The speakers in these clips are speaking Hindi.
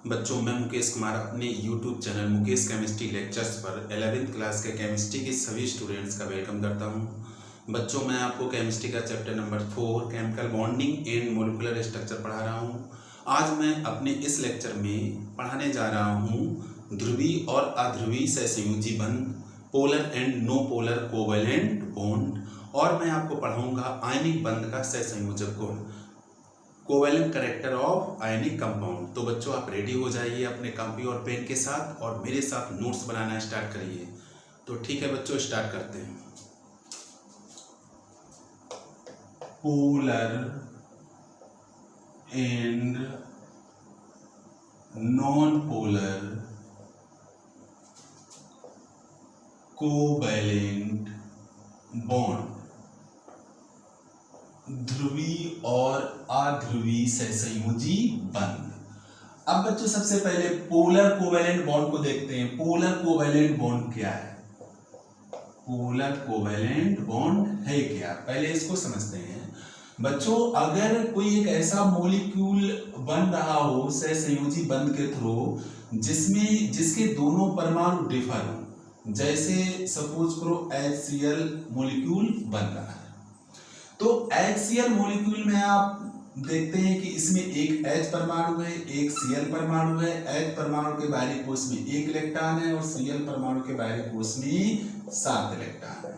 बच्चों, मैं मुकेश कुमार अपने YouTube channel Mukesh chemistry lectures पर 11वीं क्लास के केमिस्ट्री के सभी स्टूडेंट्स का वेलकम करता हूं। बच्चों, मैं आपको केमिस्ट्री का chapter number 4 chemical bonding and molecular structure पढ़ा रहा हूं। आज मैं अपने इस लेक्चर में पढ़ाने जा रहा हूं ध्रुवीय और अध्रुवीय सहसंयोजी बंध, polar and no polar covalent bond, और मैं आपको पढ़ाऊंगा आयनिक बंध का सहसंयोजक गुण, covalent character of ionic compound. तो बच्चों, आप रेडी हो जाइए अपने कॉपी और पेन के साथ और मेरे साथ नोट्स बनाना स्टार्ट करिए। तो ठीक है बच्चों, स्टार्ट करते हैं। Polar and non polar covalent bond, ध्रुवीय और अध्रुवीय सहसंयोजी बंध। अब बच्चों, सबसे पहले पोलर कोवैलेंट बॉन्ड को देखते हैं। पोलर कोवैलेंट बॉन्ड क्या है? पोलर कोवैलेंट बॉन्ड है क्या, पहले इसको समझते हैं। बच्चों, अगर कोई एक ऐसा मॉलिक्यूल बन रहा हो सहसंयोजी बंध के थ्रू जिसके दोनों परमाणु डिफर हो, जैसे सपोज करो HCl मॉलिक्यूल बन रहा है, तो HCl मॉलिक्यूल में आप देखते हैं कि इसमें एक H परमाणु है, एक Cl परमाणु है। H परमाणु के बाहरी कोश में 1 इलेक्ट्रॉन है और Cl परमाणु के बाहरी कोश में 7 इलेक्ट्रॉन है।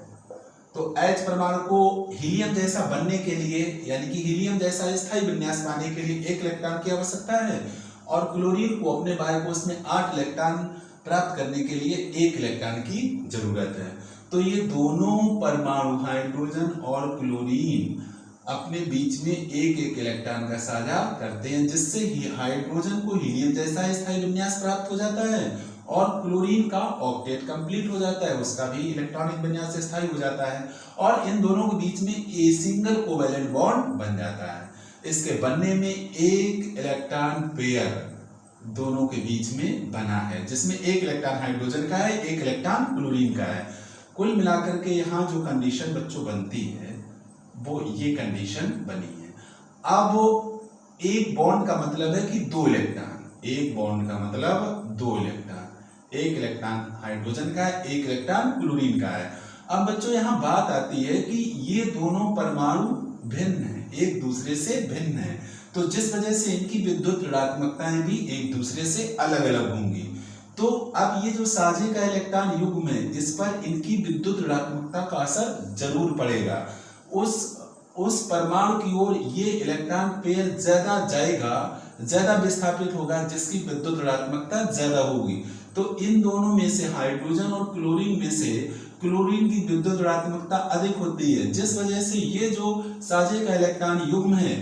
तो H परमाणु को हीलियम जैसा बनने के लिए, यानी कि हीलियम जैसा स्थायी विन्यास पाने के लिए 1 इलेक्ट्रॉन की आवश्यकता है, और क्लोरीन को अपने बाह्य कोश में 8 इलेक्ट्रॉन प्राप्त करने के लिए 1 इलेक्ट्रॉन की जरूरत है। तो ये दोनों परमाणु हाइड्रोजन और क्लोरीन अपने बीच में 1-1 इलेक्ट्रॉन का साझा करते हैं, जिससे ही हाइड्रोजन को हीलियम जैसा स्थायी विन्यास प्राप्त हो जाता है और क्लोरीन का ऑक्टेट कंप्लीट हो जाता है, उसका भी इलेक्ट्रॉनिक विन्यास स्थायी हो जाता है और इन दोनों के बीच में ए सिंगल कोवैलेंट बॉन्ड बन जाता है। इसके बनने में 1 इलेक्ट्रॉन पेयर दोनों के बीच में बना है, जिसमें 1 इलेक्ट्रॉन हाइड्रोजन का है, 1 इलेक्ट्रॉन क्लोरीन का है। कुल मिलाकर के यहाँ जो कंडीशन बच्चों बनती है वो ये कंडीशन बनी है। अब एक बॉन्ड का मतलब है कि 2 इलेक्ट्रॉन, एक बॉन्ड का मतलब 2 इलेक्ट्रॉन, 1 इलेक्ट्रॉन हाइड्रोजन का है, 1 इलेक्ट्रॉन क्लोरीन का है। अब बच्चों, यहाँ बात आती है कि ये दोनों परमाणु भिन्न है, एक दूसरे से भिन्न है, तो जिस वजह से इनकी विद्युत ऋणात्मकताएं भी एक दूसरे से अलग अलग होंगी। तो अब ये जो साझे का इलेक्ट्रॉन युग्म है, इस पर इनकी विद्युत ऋणात्मकता का असर जरूर पड़ेगा। उस परमाणु की ओर ये इलेक्ट्रॉन पेयर ज्यादा जाएगा, ज्यादा विस्थापित होगा, जिसकी विद्युत ऋणात्मकता ज्यादा होगी। तो इन दोनों में से हाइड्रोजन और क्लोरीन में से क्लोरीन की विद्युत ऋणात्मकता अधिक होती है, जिस वजह से ये जो साझे का इलेक्ट्रॉन युग्म है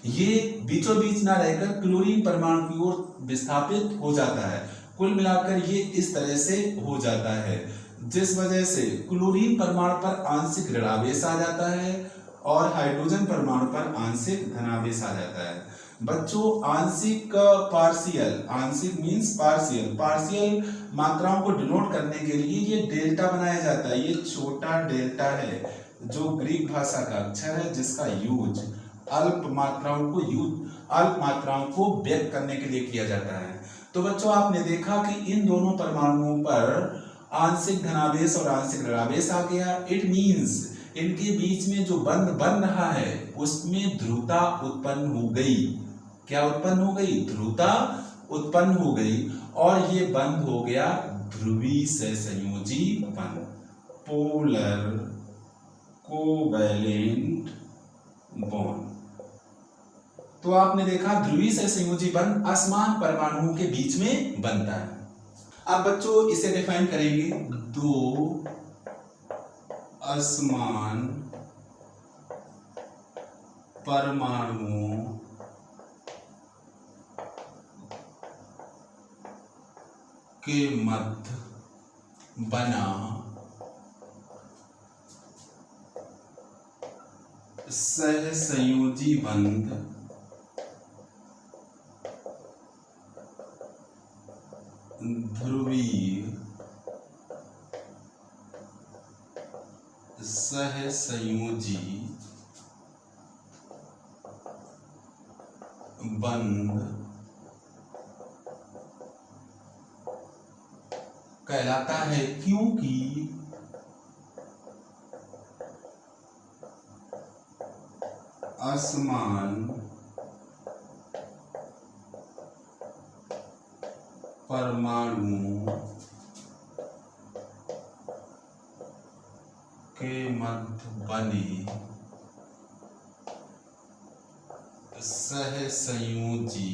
ये बीचों बीच ना रहकर क्लोरीन परमाणु की ओर विस्थापित हो जाता है। कुल मिलाकर ये इस तरह से हो जाता है, जिस वजह से क्लोरीन परमाणु पर आंशिक ऋणावेश आ जाता है और हाइड्रोजन परमाणु पर आंशिक धनावेश आ जाता है। बच्चों, आंशिक पार्शियल, आंशिक मींस पार्शियल मात्राओं को डिनोट करने के लिए ये डेल्टा बनाया जाता है। ये छोटा डेल्टा है जो ग्रीक भाषा का अक्षर है, जिसका यूज अल्प मात्राओं को व्यक्त करने के लिए किया जाता है। तो बच्चों, आपने देखा कि इन दोनों परमाणुओं पर आंशिक धनावेश और आंशिक ऋणावेश आ गया। इट मींस इनके बीच में जो बंध बन रहा है उसमें ध्रुवता उत्पन्न हो गई। क्या उत्पन्न हो गई? ध्रुवता उत्पन्न हो गई और ये बंध हो गया ध्रुवीय सहसंयोजी बंध, पोलर कोवैलेंट बॉन्ड। तो आपने देखा ध्रुवीय सहसंयोजी बंध असमान परमाणुओं के बीच में बनता है। अब बच्चों, इसे डिफाइन करेंगे, 2 असमान परमाणुओं के मध्य बना सहसंयोजी बंध ध्रुवीय सहसंयोजी बंध कहलाता है, क्योंकि असमान परमाणुओं के मध्य बने सहसंयोजी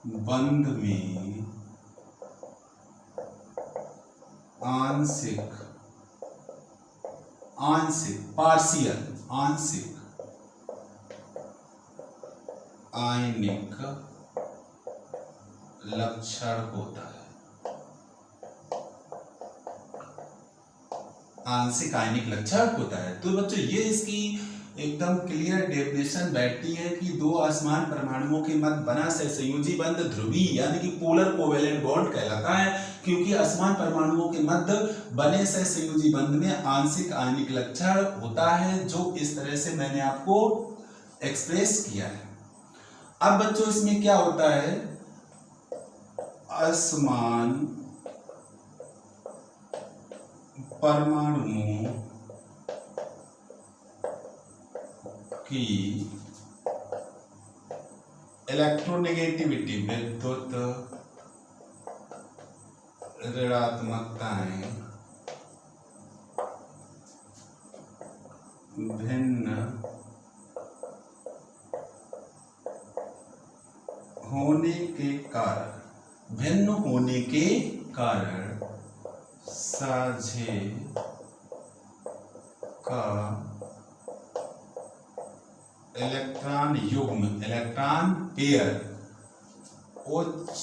बंध में आंशिक आयनिक लक्षण होता है। आंशिक आयनिक लक्षण होता है। तो बच्चों ये इसकी एकदम क्लियर डेफिनेशन बैठती है कि दो असमान परमाणुओं के मध्य बना सहसंयोजी बंध ध्रुवीय यानी कि पोलर कोवेलेंट बॉन्ड कहलाता है, क्योंकि असमान परमाणुओं के मध्य बने सहसंयोजी बंध में आंशिक आयनिक लक्षण होता है, जो इस तरह से मैंने आपको एक्सप्रेस किया है। अब बच्चों इसमें क्या होता है, असमान परमाणुओं की इलेक्ट्रोनेगेटिविटी विद्युत ऋणात्मकताएं भिन्न होने के कारण साझे का इलेक्ट्रॉन युग्म इलेक्ट्रॉन पेयर उच्च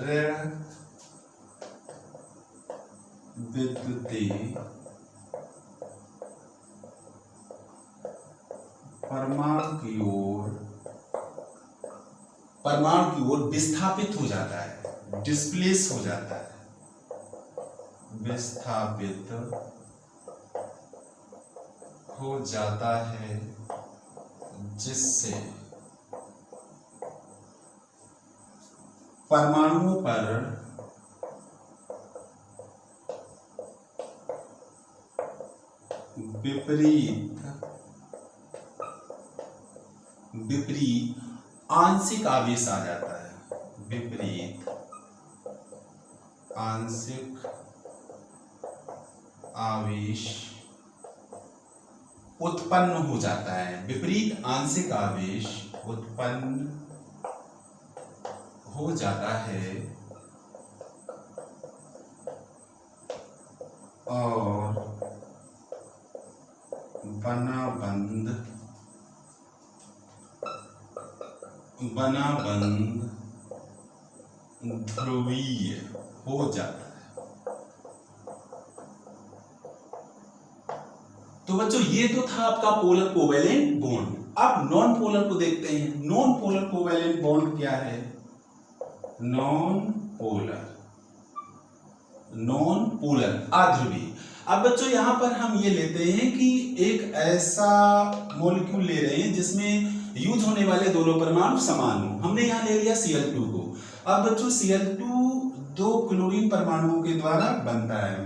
ऋण विद्युतीय परमाणु की ओर विस्थापित हो जाता है, डिस्प्लेस हो जाता है, विस्थापित हो जाता है, जिससे परमाणुओं पर विपरीत आंशिक आवेश आ जाता है, विपरीत आंशिक आवेश उत्पन्न हो जाता है, विपरीत आंशिक आवेश उत्पन्न हो जाता है और बना बंध ध्रुवीय हो जाता है। तो बच्चों ये तो था आपका पोलर कोवेलेंट बॉन्ड। अब नॉन पोलर को देखते हैं। नॉन पोलर कोवेलेंट बॉन्ड क्या है? नॉन पोलर अध्रुवीय। अब बच्चों यहां पर हम ये लेते हैं कि एक ऐसा मॉलिक्यूल ले रहे हैं जिसमें यूज होने वाले दोनों परमाणु समान हो। हमने यहां ले लिया Cl2 को। अब बच्चों Cl2 दो क्लोरीन परमाणुओं के द्वारा बनता है।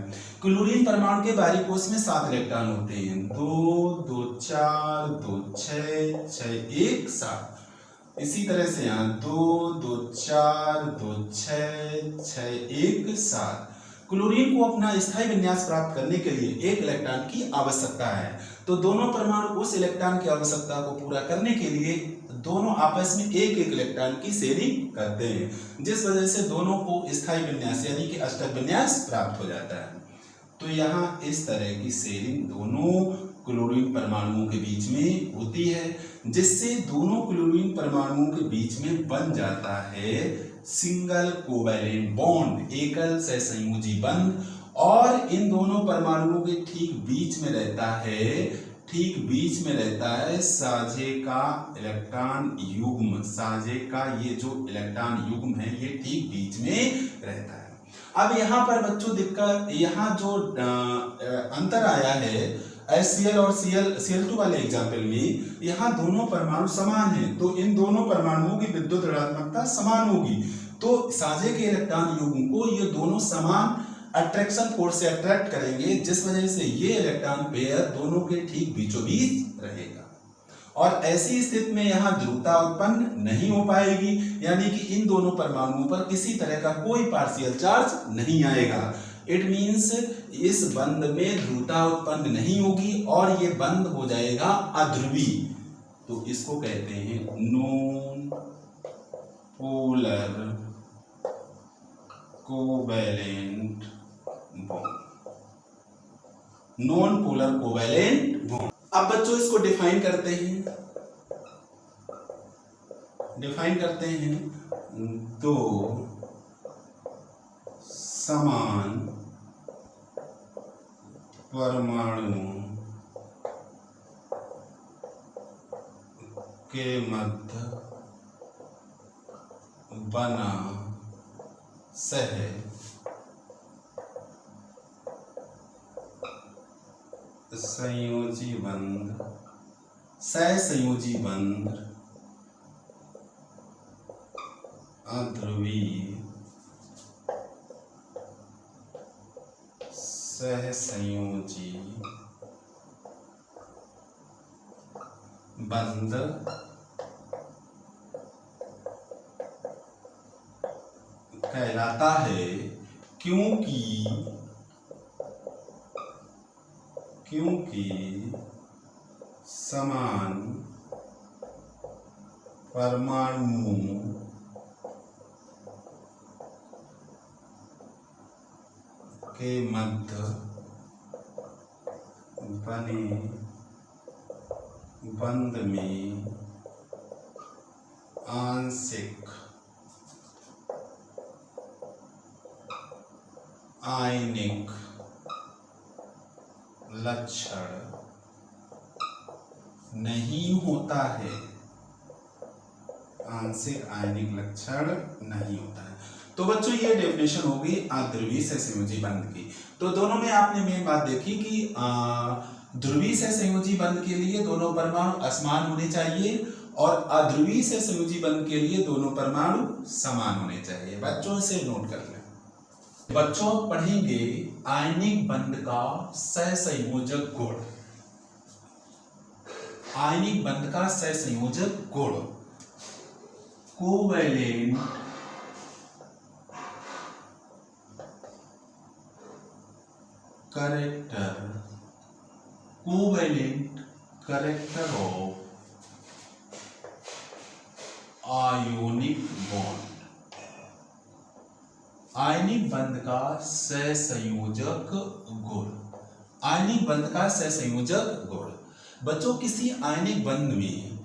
क्लोरीन परमाणु के बाहरी कोश में 7 इलेक्ट्रॉन होते हैं, 2 2 4 2 6 6 1 7। इसी तरह से यहाँ 2 2 4 2 6 6 1 7। क्लोरीन को अपना स्थायी विन्यास प्राप्त करने के लिए 1 इलेक्ट्रॉन की आवश्यकता है। तो दोनों परमाणु उस इलेक्ट्रॉन की आवश्यकता को पूरा करने के लिए दोनों आपस में 1 1 इलेक्ट्रॉन की शेयरिंग करते हैं, जिस वजह से दोनों को स्थायी विन्यास यानी कि अष्टक विन्यास प्राप्त हो जाता है। तो यहाँ इस तरह की शेयरिंग दोनों क्लोरीन परमाणुओं के बीच में होती है, जिससे दोनों क्लोरीन परमाणुओं के बीच में बन जाता है सिंगल कोवैलेंट बॉन्ड, एकल सहसंयोजी बंध। और इन दोनों परमाणुओं के ठीक बीच में रहता है साझे का इलेक्ट्रॉन युग्म। साझे का ये जो इलेक्ट्रॉन युग्म है ये ठीक बीच में रहता है। अब यहाँ पर बच्चों दिक्कत, यहाँ जो अंतर आया है HCl और Cl2 वाले एग्जाम्पल में यहाँ दोनों परमाणु समान हैं, तो इन दोनों परमाणुओं की विद्युत ऋणात्मकता समान होगी। तो साझे के इलेक्ट्रॉन युग्म को ये दोनों समान अट्रैक्शन फोर्स से अट्रैक्ट करेंगे, जिस वजह से ये इलेक्ट्रॉन पेयर दोनों के ठीक बीचों बीच रहेगा। और ऐसी स्थिति में यहाँ ध्रुवता उत्पन्न नहीं हो पाएगी, यानी कि इन दोनों परमाणुओं पर किसी तरह का कोई पार्शियल चार्ज नहीं आएगा। इट मीन्स इस बंध में ध्रुवता उत्पन्न नहीं होगी और ये बंध हो जाएगा अध्रुवी। तो इसको कहते हैं non polar covalent bond. Non polar covalent bond. अब बच्चों इसको डिफाइन करते हैं, तो समान परमाणुओं के मध्य बना सहसंयोजी बंध अध्रुवीय सहसंयोजी बंध कहलाता है, क्योंकि समान परमाणुओं के मध्य बने बंध में आंशिक आयनिक लक्षण नहीं होता है, आंशिक आयनिक लक्षण नहीं होता है। तो बच्चों ये डेफिनेशन होगी अध्रुवीय सहसंयोजी बंध की। तो दोनों में आपने मेन बात देखी कि ध्रुवीय सहसंयोजी बंध के लिए दोनों परमाणु असमान होने चाहिए और अध्रुवीय सहसंयोजी बंध के लिए दोनों परमाणु समान होने चाहिए। बच्चों से नोट कर लें। बच्चों पढ़ेंगे आयनिक बंध का सहसंयोजक गुण। आयनिक बंध का सहसंयोजक गुण covalent character of ionic bond. आयनिक बंध का सहसंयोजक गुण। आयनिक बंध का सहसंयोजक गुण। बच्चों किसी आयनिक बंध में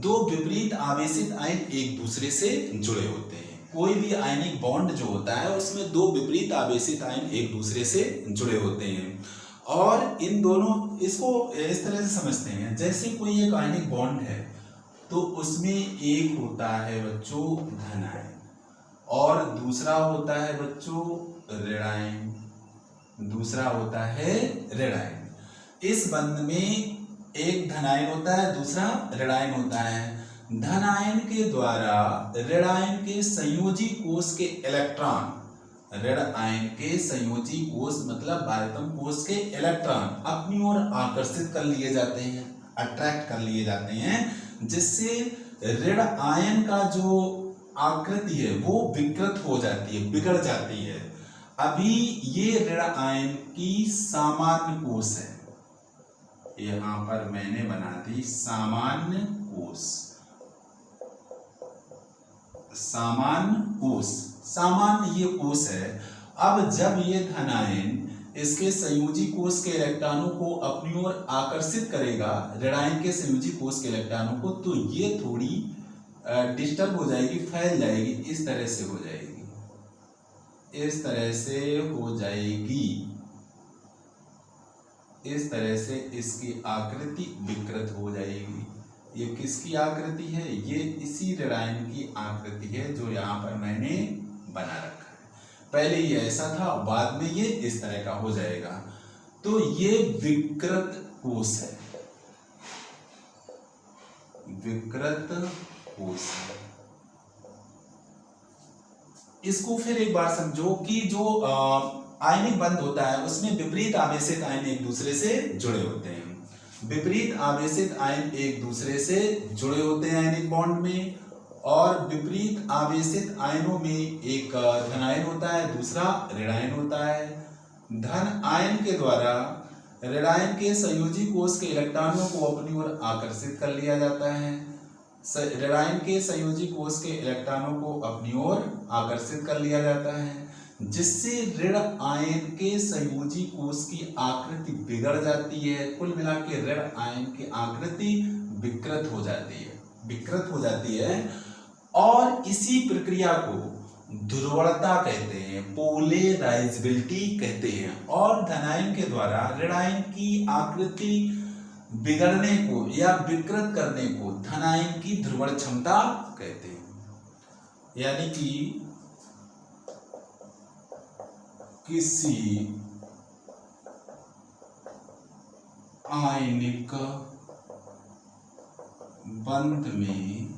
दो विपरीत आवेशित आयन एक दूसरे से जुड़े होते हैं। कोई भी आयनिक बॉन्ड जो होता है उसमें दो विपरीत आवेशित आयन एक दूसरे से जुड़े होते हैं और इन दोनों, इसको इस तरह से समझते हैं जैसे कोई एक आयनिक बॉन्ड है तो उसमें एक होता है बच्चों धन आयन और दूसरा होता है बच्चों ऋण आयन, दूसरा होता है ऋण आयन। इस बंध में एक धन आयन होता है, दूसरा ऋण आयन होता है। धन आयन के द्वारा ऋण आयन के संयोजी कोष के इलेक्ट्रॉन, ऋण आयन के संयोजी कोष मतलब बाह्यतम कोष के इलेक्ट्रॉन अपनी ओर आकर्षित कर लिए जाते हैं, अट्रैक्ट कर लिए जाते हैं, जिससे ऋण आयन का जो आकृति है वो विकृत हो जाती है, बिगड़ जाती है। अभी ये ऋण आयन की सामान्य कोष है, यहां पर मैंने बना दी सामान्य कोष, सामान्य कोष, सामान्य ये कोष है। अब जब ये धन आयन इसके संयोजी कोष के इलेक्ट्रॉनों को अपनी ओर आकर्षित करेगा, ऋण आयन के संयोजी कोष के इलेक्ट्रॉनों को, तो ये थोड़ी डिस्टर्ब हो जाएगी, फैल जाएगी, इस तरह से हो जाएगी, इस तरह से हो जाएगी, इस तरह से इसकी आकृति विकृत हो जाएगी। ये किसकी आकृति है? ये इसी ऋण आयन की आकृति है जो यहाँ पर मैंने बना रखा है। पहले ये ऐसा था, बाद में ये इस तरह का हो जाएगा। तो ये विकृत कोष है, विकृत कोष है। इसको फिर एक बार समझो कि जो आयनिक बंध होता है उसमें विपरीत आवेशित आयन एक दूसरे से जुड़े होते हैं। विपरीत आवेशित आयन एक दूसरे से जुड़े होते हैं आयनिक बॉन्ड में, और विपरीत आवेशित आयनों में एक धन आयन होता है, दूसरा ऋण आयन होता है। धन आयन के द्वारा ऋण आयन के संयोजी कोष के इलेक्ट्रॉनों को अपनी ओर आकर्षित कर लिया जाता है। ऋण आयन के संयोजी कोष के इलेक्ट्रॉनों को अपनी ओर आकर्षित कर लिया जाता है, जिससे ऋण आयन के संयोजी कोष की आकृति बिगड़ जाती है। कुल मिला के ऋण आयन की आकृति विकृत हो जाती है, और इसी प्रक्रिया को ध्रुवणता कहते हैं, पोलराइजेबिलिटी कहते हैं। और धनायन के द्वारा ऋण आयन की आकृति बिगड़ने को या विकृत करने को धनायन की ध्रुवण क्षमता कहते हैं। यानी कि किसी आयनिक बंध में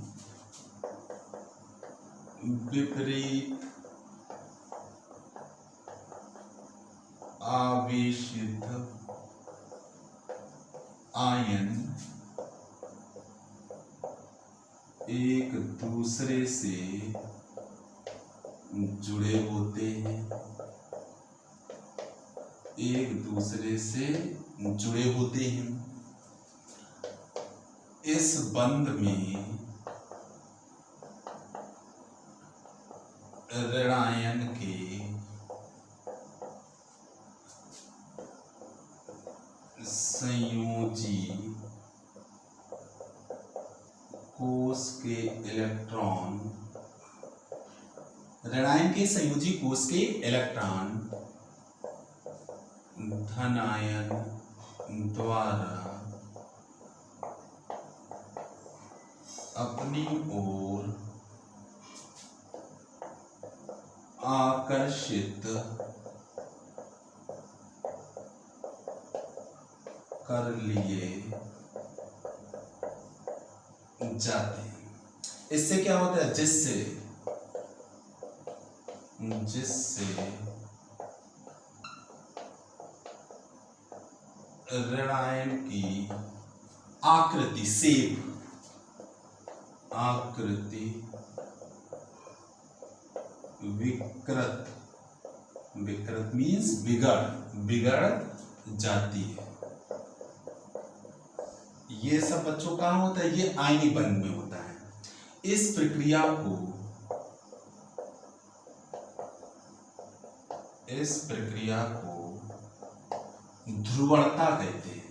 विपरीत आवेशित आयन एक दूसरे से जुड़े होते हैं, इस बंध में ऋण आयन के संयोजी कोष के इलेक्ट्रॉन धन आयन द्वारा अपनी ओर आकर्षित कर लिए जाते हैं। इससे क्या होता है? जिससे ऋण आयन की आकृति विकृत मीन्स बिगड़ जाती है। ये सब बच्चों कहाँ होता है? ये आयनिक बंध में होता है। इस प्रक्रिया को ध्रुवणता कहते हैं।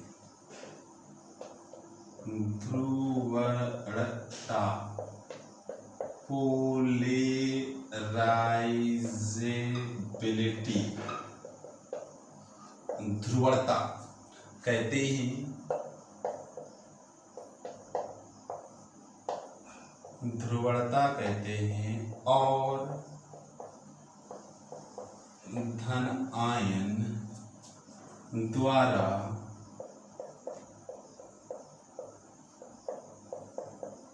ध्रुवणता, पोलराइजेबिलिटी, ध्रुवणता कहते हैं। और धन आयन द्वारा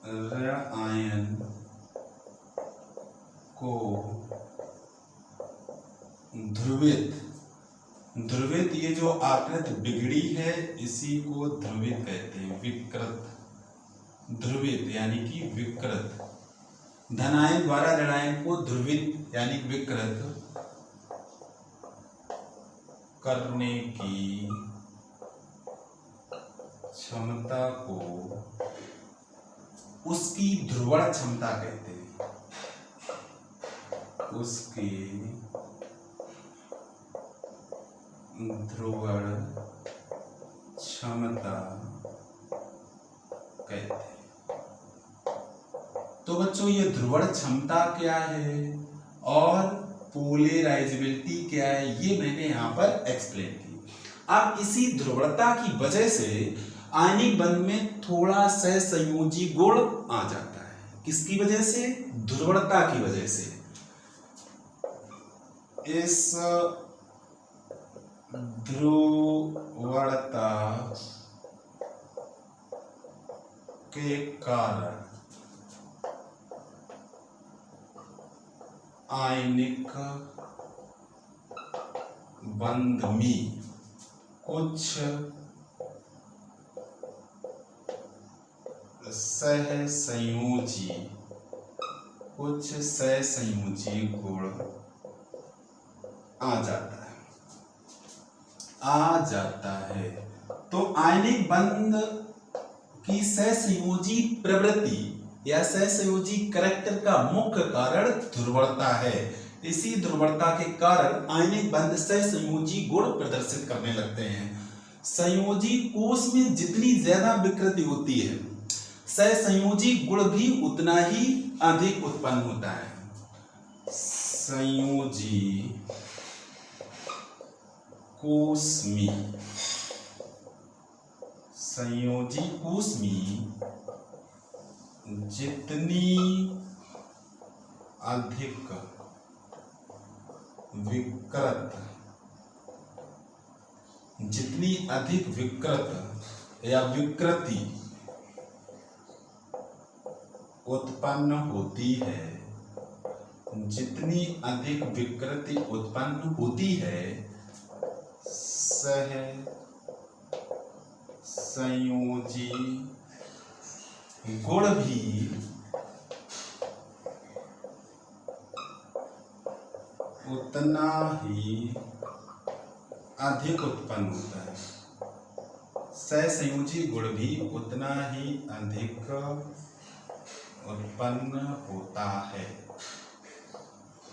ऋण आयन को ध्रुवित, ये जो आकृति बिगड़ी है इसी को ध्रुवित कहते हैं। विकृत, ध्रुवित यानी कि विकृत। धनायन द्वारा ऋण आयन को ध्रुवित यानी विकृत करने की क्षमता को उसकी ध्रुवण क्षमता कहते हैं। उसकी ध्रुवण क्षमता कहते हैं। तो बच्चों ये ध्रुवण क्षमता क्या है और पोलराइजेबिलिटी क्या है, ये मैंने यहाँ पर एक्सप्लेन की। अब इसी ध्रुवणता की वजह से आयनिक बंध में थोड़ा सहसंयोजी गुण आ जाता है। किसकी वजह से? ध्रुवणता की वजह से। इस ध्रुवणता के कारण आयनिक बंध में कुछ सहसंयोजी गुण आ जाता है। तो आयनिक बंध की सहसंयोजी प्रवृत्ति या सहसंयोजी करैक्टर का मुख्य कारण ध्रुवणता है। इसी ध्रुवणता के कारण आयनिक बंध सहसंयोजी गुण प्रदर्शित करने लगते हैं। संयोजी कोष में जितनी ज्यादा विकृति होती है, सहसंयोजी गुण भी उतना ही अधिक उत्पन्न होता है। संयोजी कोष में जितनी अधिक विकृत या विकृति उत्पन्न होती है, जितनी अधिक विकृति उत्पन्न होती है, सहसंयोजी गुण भी उतना ही अधिक उत्पन्न होता है। सहसंयोजी गुण भी उतना ही अधिक उत्पन्न होता है।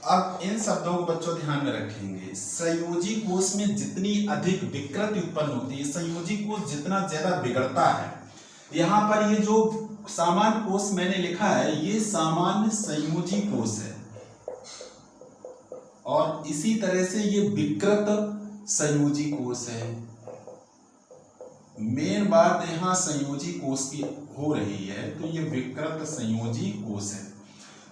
अब इन शब्दों को बच्चों ध्यान में रखेंगे। संयोजी कोष में जितनी अधिक विकृति उत्पन्न होती है, संयोजी कोष जितना ज्यादा बिगड़ता है, यहां पर ये जो सामान्य कोष मैंने लिखा है, ये सामान्य संयोजी कोष है, और इसी तरह से ये विकृत संयोजी कोष है। मेन बात यहां संयोजी कोष की हो रही है, तो ये विकृत संयोजी कोष है।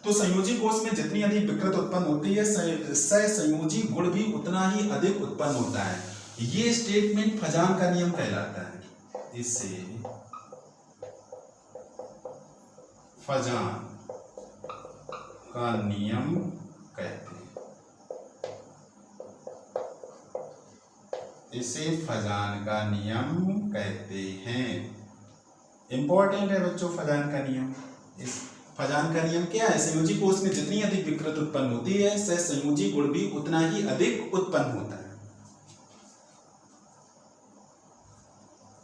तो संयोजी कोष में जितनी अधिक विकृत उत्पन्न होती है, सहसंयोजी गुण भी उतना ही अधिक उत्पन्न होता है। ये स्टेटमेंट फजान का नियम कहलाता है। इसे फजान का नियम कहते हैं। इसे फजान का नियम कहते हैं। इंपॉर्टेंट है बच्चों फजान का नियम। इस फजान का नियम क्या है? संयोजी कोष में जितनी अधिक विकृत उत्पन्न होती है, सहसंयोजी गुण भी उतना ही अधिक उत्पन्न होता है।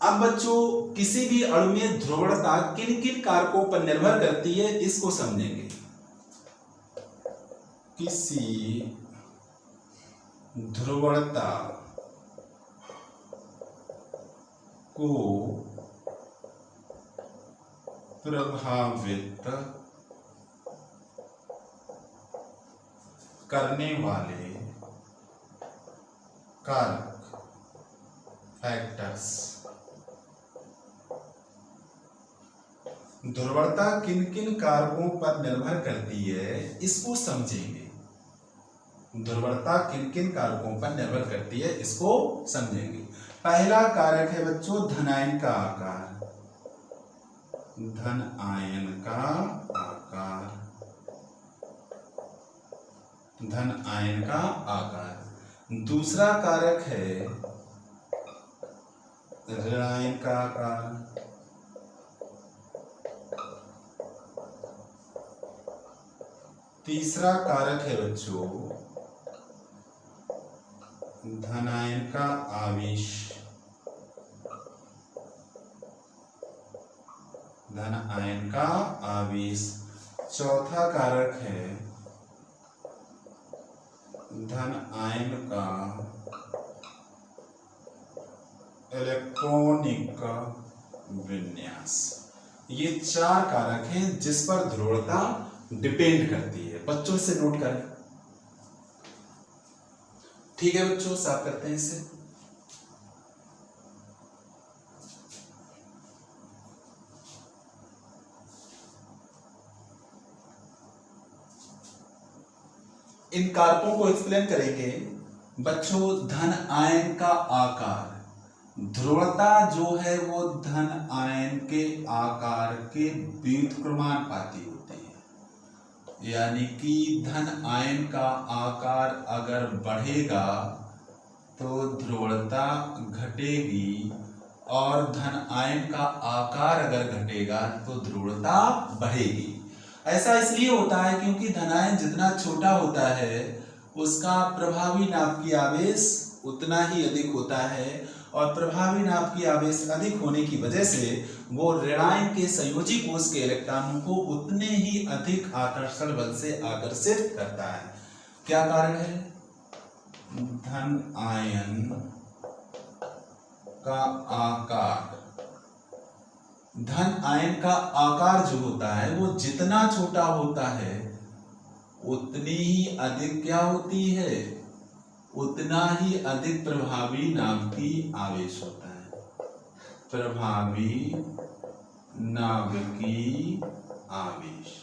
अब बच्चों किसी भी अणु में ध्रुवणता किन किन कारकों पर निर्भर करती है, इसको समझेंगे। किसी ध्रुवणता को प्रभावित करने वाले कारक फैक्टर्स। ध्रुवणता किन किन कारकों पर निर्भर करती है, इसको समझेंगे। ध्रुवणता किन किन कारकों पर निर्भर करती है, इसको समझेंगे। पहला कारक है बच्चों धन आयन का आकार। धन आयन का आकार, धन आयन का आकार। दूसरा कारक है ऋण आयन का आकार। तीसरा कारक है बच्चों धन आयन का आवेश। धन आयन का आवेश। चौथा कारक है धन आयन का इलेक्ट्रॉनिक विन्यास। ये चार कारक हैं जिस पर ध्रुवणता डिपेंड करती है। बच्चों से नोट करें। ठीक है बच्चों, साफ करते हैं इसे। इन कारकों को एक्सप्लेन करेंगे। बच्चों धन आयन का आकार, ध्रुवता जो है वो धन आयन के आकार के व्युत्क्रमानुपाती होती है, यानी कि धन आयन का आकार अगर बढ़ेगा तो ध्रुवता घटेगी और धन आयन का आकार अगर घटेगा तो ध्रुवता बढ़ेगी। ऐसा इसलिए होता है क्योंकि धन आयन जितना छोटा होता है उसका प्रभावी नाभिकीय आवेश उतना ही अधिक होता है और प्रभावी नाभिकीय आवेश अधिक होने की वजह से वो ऋणायन के संयोजी कोष के इलेक्ट्रॉनों को उतने ही अधिक आकर्षण बल से आकर्षित करता है। क्या कारण है? धन आयन का आकार, धन आयन का आकार जो होता है वो जितना छोटा होता है उतनी ही अधिक क्या होती है, उतना ही अधिक प्रभावी नाभिकीय आवेश होता है। प्रभावी नाभिकीय आवेश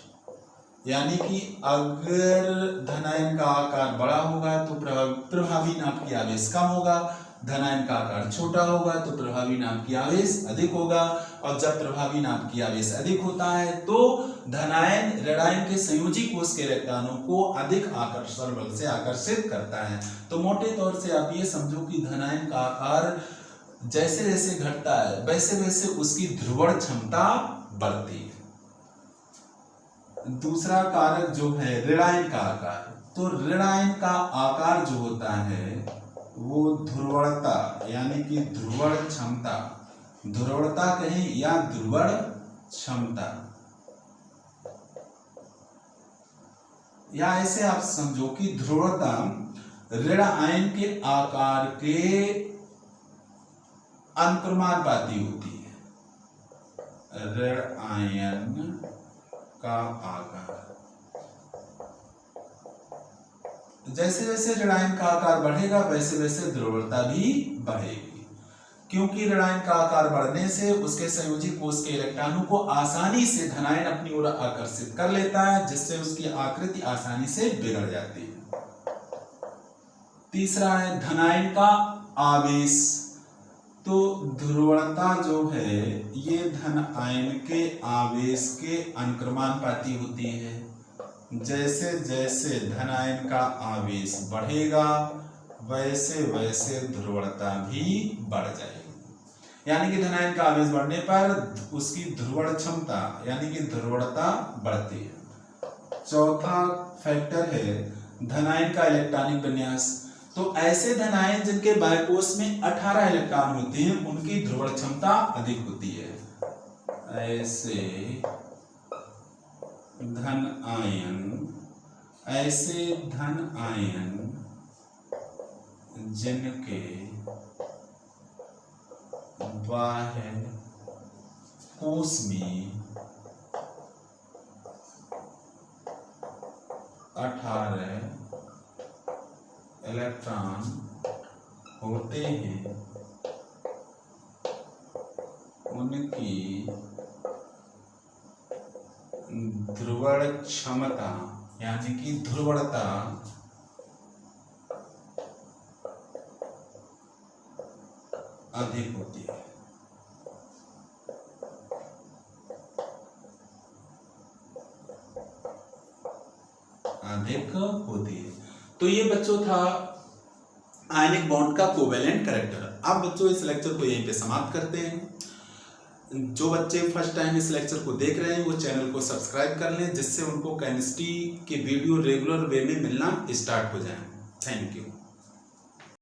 यानी कि अगर धन आयन का आकार बड़ा होगा तो प्रभावी नाभिकीय आवेश कम होगा, धन आयन का आकार छोटा होगा तो प्रभावी नाभिकीय आवेश अधिक होगा और जब प्रभावी नाभिकीय आवेश अधिक होता है तो धनायन ऋणायन के संयोजी कोष के इलेक्ट्रॉनों को अधिक आकर्षण बल से आकर्षित करता है। तो मोटे तौर से आप ये समझो कि धनायन का आकार जैसे जैसे घटता है वैसे वैसे उसकी ध्रुवण क्षमता बढ़ती है। दूसरा कारक जो है ऋणायन का आकार, तो ऋणायन का आकार जो होता है वो ध्रुवणता यानी कि ध्रुवण क्षमता, ध्रुवणता कहें या ध्रुवण क्षमता, या ऐसे आप समझो कि ध्रुवणता ऋण आयन के आकार के अनुक्रमानुपाती होती है। ऋण आयन का आकार जैसे जैसे ऋणायन का आकार बढ़ेगा वैसे वैसे ध्रुवणता भी बढ़ेगी, क्योंकि ऋणायन का आकार बढ़ने से उसके संयोजी कोष के इलेक्ट्रॉनों को आसानी से धनायन अपनी ओर आकर्षित कर लेता है, जिससे उसकी आकृति आसानी से बिगड़ जाती है। तीसरा है धनायन का आवेश, तो ध्रुवणता जो है ये धन आयन के आवेश के अनुक्रमानुपाती होती है। जैसे जैसे धन आयन का आवेश बढ़ेगा वैसे वैसे ध्रुवणता भी बढ़ जाएगी, यानी कि धन आयन का आवेश बढ़ने पर उसकी ध्रुवण क्षमता यानी कि ध्रुवणता बढ़ती है। चौथा फैक्टर है धन आयन का इलेक्ट्रॉनिक विन्यास, तो ऐसे धन आयन जिनके बाह्यकोश में 18 इलेक्ट्रॉन होते हैं उनकी ध्रुवण क्षमता अधिक होती है। ऐसे धन आयन जिनके बाह्य कोश में 18 इलेक्ट्रॉन होते हैं उनकी ध्रुवण क्षमता यानी कि ध्रुवणता अधिक होती है। अधिक होती है। तो ये बच्चों था आयनिक बॉन्ड का कोवेलेंट कैरेक्टर। अब बच्चों इस लेक्चर को यहीं पे समाप्त करते हैं। जो बच्चे फर्स्ट टाइम इस लेक्चर को देख रहे हैं वो चैनल को सब्सक्राइब कर लें, जिससे उनको केमिस्ट्री के वीडियो रेगुलर वे में मिलना स्टार्ट हो जाए। Thank you.